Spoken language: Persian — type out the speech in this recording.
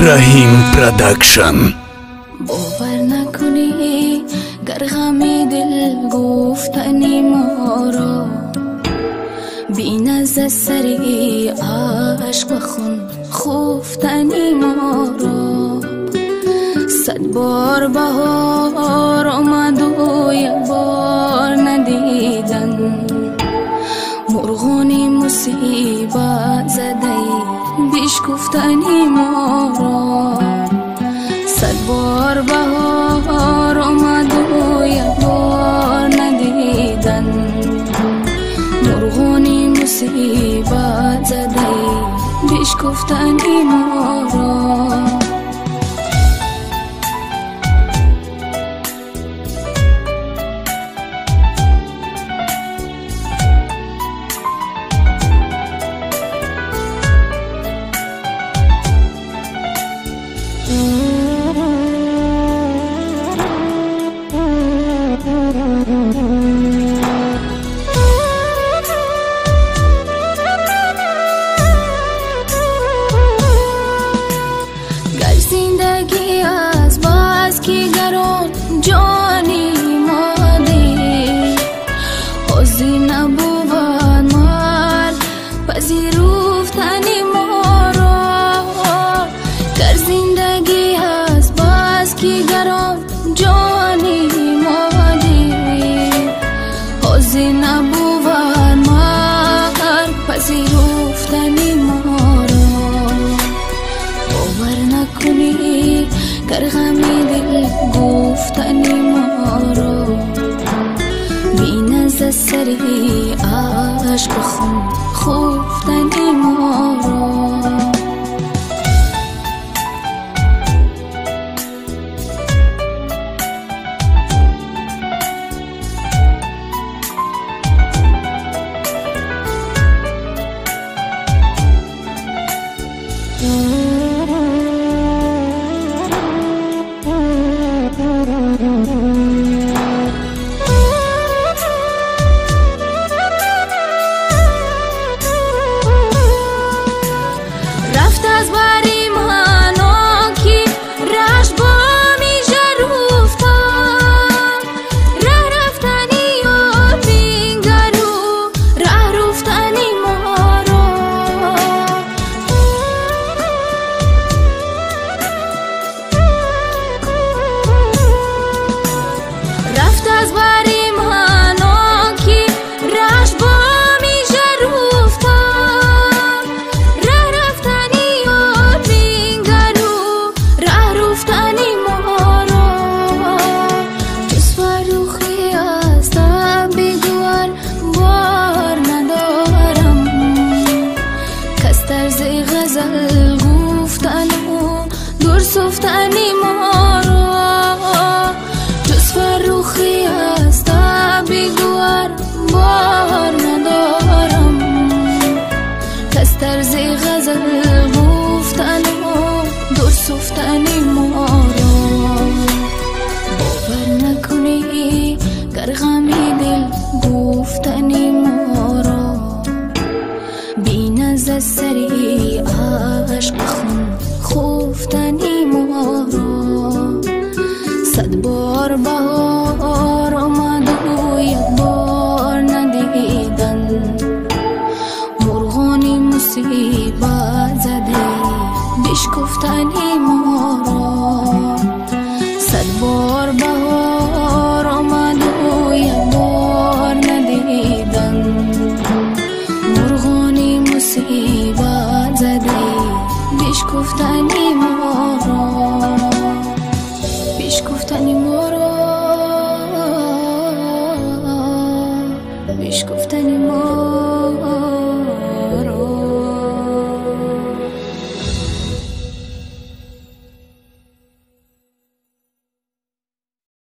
رحیم پروداکشن. باور نکنی گر غمی دل گفتنی ما را، بین از سری عشق و خون خفتنی ما را. 100 بار بهار آمد و یک بار ندیدن، مرغونی مصیبت زده بشکفتنی ما را. 100 بار بهار آمد و یک بار ندیدن، مرغونی مصیبت زده بشکفتنی ما را. گر زندگی از باز کی گران جانی مادی، حوضی نبود مار پذیرفتنی ما را. گر زندگی از باز کی گران جانی مادی، حوضی نبود مار پذیرفتنی ما را. باور نکنی گر غمی دل گفتنی ما را، بین از سری عشق خون خفتنی ما را. رفت از بری مناکی رش با میشه رفتن، ره رفتنی و بینگرو ره رفتنی ما را. رفت از بری مناکی رش با میشه رفتن، ره رفتنی و بینگرو ره رفتنی ما را. جز فروخی از بگوار بار ندارم، کس طرز غزل گفتن و دور سفتنی ما را. جز فروخی از بگوار بار ندارم، کس طرز غزل گفتن و دور سفتنی ما را. باور نکنی گر غمی دل گفتنی ما را، بین از سری عشق خون خفتنی ما را. 100 بار بهار آمد و یک بار ندیدن، مرغونی مصیبت زده بشکفتنی ما را. 100 بار بهار آمد و یک بار ندیدن، مرغونی مصیبت زده بشکفتنی ما را. بشکفتنی ما را، بشکفتنی ما را.